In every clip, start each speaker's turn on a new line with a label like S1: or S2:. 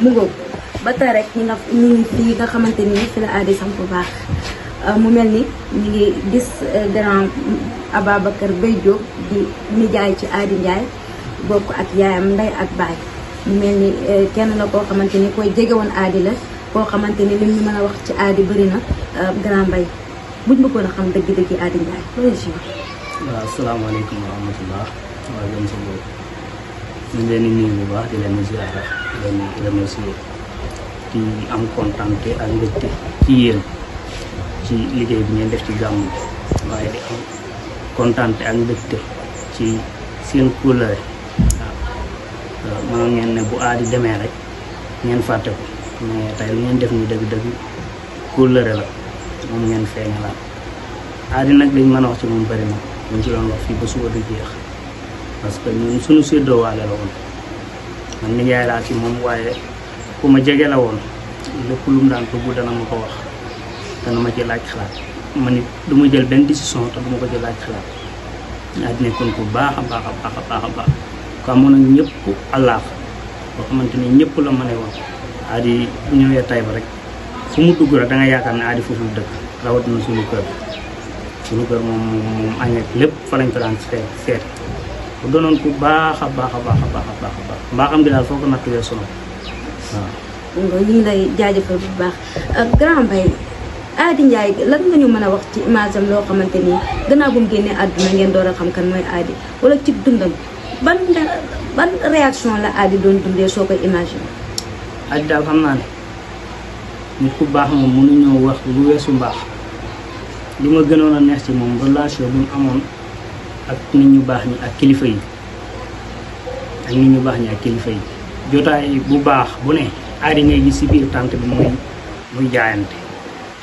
S1: mu ngoog ba tey rek ñi nga xamante ni fi la Ady samp baax mu mel ni ñu ngi gis grand Ababacar Beye Diop di nijaay ci Ady Ndiaye bokk ak yaayam ndey ak baay mu mel ni kenn la koo xamante ni koy jege woon Ady la koo xamante ni lim ñu mën a wax ci Ady bëri na grand Mbaye buñ bëggoon a xam dëgg-dëgg Ady Ndiaye loolu si wax.
S2: waaw asalaamaaleykum wa rahmatulah waa gën sa bopp ñu ngi leen di nuyu bu baax di leen ziara di leen remercier di am kontante ak mbégte ci yéen ci liggéey bi ngeen def ci gàmm bi waaye di am kontante ak mbégte ci seen kóllëre waaw mënoon ngeen ne bu Ady demee rek ngeen fàtte ko mais tey lu ngeen def ni dëgg-dëgg kóllëre la moom ngeen feeñalaat Ady nag liñ mën a wax ci moom bëri na buñ ci doon wax fii ba suba du jeex parce que ñun suñu séddoo waale la woon man nijaay laa ci moom waaye ku ma jege la woon lépp lu mu daan tugg dana ma ko wax dana ma ci laaj xalaat ma nit du ma jël benn décision te du ma ko ci laaj xalaat Ady nekkoon ku baax a baax a baax a baax a baax ko amoon ak ñëpp àllaax boo xamante ni ñëpp la ma ne woon Ady bu ñëwee Taïba rek fu mu dugg rek da nga yaakaar ne Ady foofu la dëkk rawatina suñu kër moom añ ak lépp fa lañ ko daan seet bu doonoon ku baax a baax a baax a baax a baax a baax mbaaxam gi daal foo ko natt weesu na waaw.
S1: ñu ngi lay jaajëfal bu baax grand Mbaye Ady Ndiaye lan nga ñu mën a wax ci image am loo xamante ni gannaaw bu mu génnee àdduna ngeen door a xam kan mooy Ady wala ci dundam ban réaction la Ady doon dundee soo koy imaginer.
S2: Ady daal xam naa ne nit ku baax moom mënuñoo wax lu weesu mbaax li ma gënoon a neex ci moom relation bu mu amoon ak nit ñu baax ñi ak kilifa yi jotaay bu baax bu ne Ady ngay gis ci biir tànt bi muy jaayante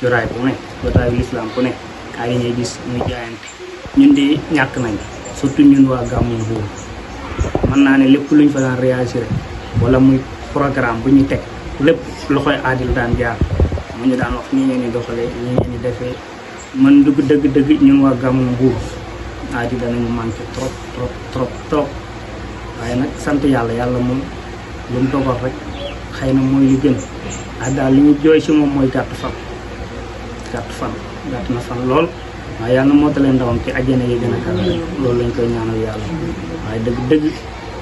S2: jotaay bu ne jotaayu lislaam bu ne Ady ngay gis muy jaayante ñun di ñàkk nañ surtout ñun waa Gàmmu Mbuur mën naa ne lépp luñ fa daan réagir wala muy programme bu ñu teg lépp loxoy Ady la daan jaar mu ñu daan wax nii ngeen di doxalee nii ngeen di defee man dëgg ñun waa Gàmmu Mbuur Ady danañu manqué trop waaye nag sant yàlla moom lu mu dogal rek xëy na mooy li gën Ady daal li ñu jooy ci moom mooy gàtt na fan lool waaye yàlla moo talee ndawam ci àjjana yi gën a kawe loolu lañ koy ñaanal yàlla waaye dëgg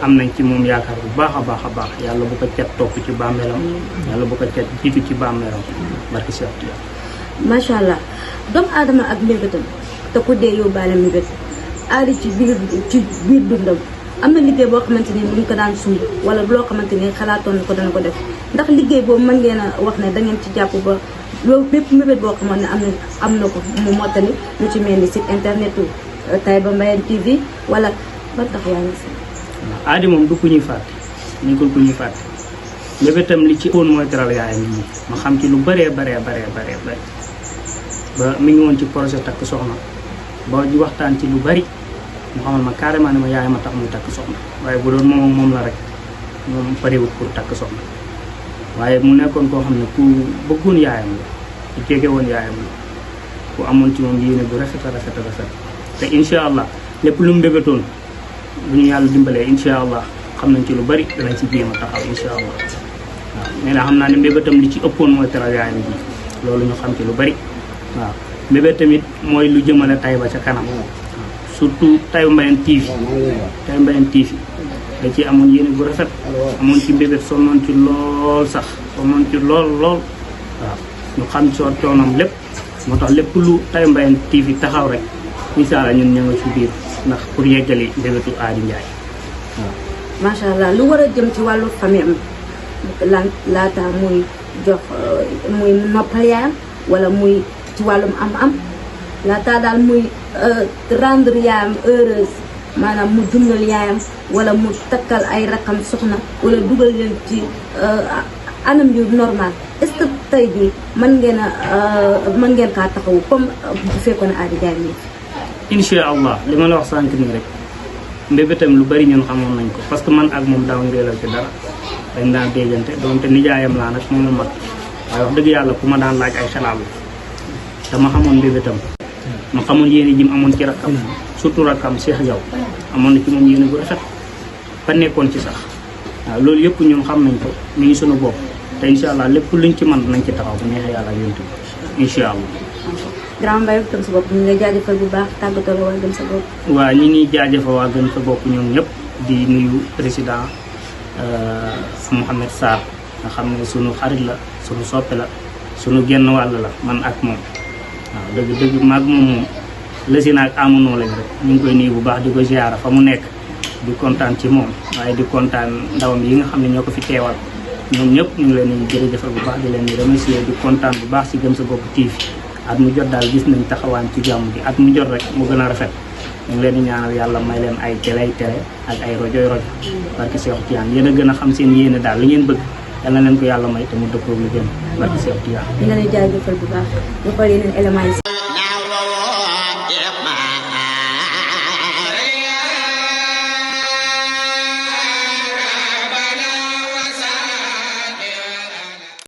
S2: am nañ ci moom yaakaar bu baax a baax yàlla bu ko cet topp ci bàmmeelam yàlla bu ko cet jiitu ci bàmmeelam barki si waxtu yàlla.
S1: macha allah doomu aadama ak mbébétam te ku dee yóbbaale mbébét Ady ci biir dundam am na liggéey boo xamante ni mu ngi ko daan sumb wala loo xamante ni xalaatoon na ko dana ko def ndax liggéey boobu mën ngeen a wax ne da ngeen ci jàpp ba loolu bépp mbébét boo xamoon ne am na ko mu mottali lu ci mel ni site internet u Taïba Mbayeen TV wala ba tax yaa ngi si.
S2: Ady moom du ku ñuy fàtte nekkul ku ñuy fàtte mbébétam li ci woon mooy teral yaayam yi ma xam ci lu bëree ba mi ngi woon ci projet takk soxna ba di waxtaan ci lu bëri mu xamal ma carrément ne ma yaay ma tax muy takk soxna waaye bu doon moom la rek moom parewut pour takk soxna waaye mu nekkoon koo xam ne ku bëggoon yaayam la ku jege woon yaayam la ku amoon ci moom yéene bu rafet te incha allah lépp lu mu mbébétoon bu ñu yàlla dimbalee incha allah xam nañ ci lu bëri danañ ci jéem a taxaw incha allah waaw nee naa xam naa ne mbébétam li ci ëppoon mooy teral yaayam ji loolu ñu xam ci lu bëri waaw mbébét tamit mooy lu jëmale Taïba ca kanam surtout Taïba Mbayeen TV da ci amoon yéene bu rafet amoon ci mbébét sonnoon ci lool waaw ñu xam coonam lépp moo tax lépp lu Taïba Mbayeen TV taxaw rek incha allah ñun ña nga ci biir ndax pour yeggali mbébétu Ady Ndiaye waaw.
S1: macha allah lu war a jëm ci wàllu famille am laata muy jox muy noppal yaayam wala muy ci wàllum am laata daal muy rendre yaayam heureuse maanaam mu dundal yaayam wala mu takkal ay rakam soxna wala dugal leen ci anam yu normal est-ce que tey jii mën ngeen kaa taxawu comme bu fekkoon ne Ady Ndiaye nii.
S2: incha allah li ma la wax sànq nii rek mbébétam lu bari ñun xamoon nañ ko parce que man ak moom daaw ñu réelal ci dara dañ daan déggante doonte nijaayam laa nag moom la mat waaye wax dëgg yàlla ku ma daan laaj ay xalaat la dama xamoon mbébétam ma xamoon yéene ji mu amoon ci rakkam surtout rakkam Cheikh Diaw amoon na ci moom yéene bu rafet ba nekkoon ci sax waaw loolu yëpp ñun xam nañ ko mi ngi sunu bopp te incha allah lépp luñ ci mën nañ ci taxaw bu neexee yàlla yonent bi incha allah.
S1: Grand Mbaye Gëm sa bopp ñu ngi lay jaajëfal bu baax tàggatoo la waa Gëm sa bopp.
S2: waaw ñi ngi jaajëfal waa Gëm sa bopp ñoom ñëpp di nuyu président Mouhamed Sarr nga xam ne sunu xarit la sunu soppe la sunu genn wàll la man ak moom waaw dëgg maag moom lësi naag amunoo lañ rek ñu ngi koy nuyu bu baax di ko ziara fa mu nekk di kontaan ci moom waaye di kontaan ndawam yi nga xam ne ñoo ko fi teewal ñoom ñëpp ñu ngi leen di jërëjëfal bu baax di leen di remercier di kontaan bu baax si Gëm sa bopp TV at mu jot daal gis nañ taxawaan ci gàmm gi at mu jot rek mu gën a rafet ñu ngi leen di ñaanal yàlla may leen ay télé ak ay rajo barke Cheikh Tidiane yéen a gën a xam seen yéene daal li ngeen bëgg yal na leen ko yàlla may te mu dëppoo lu gën barke Cheikh Tidiane.
S1: ñu ngi lay jaajëfal bu baax ñu xool yeneen éléments yi.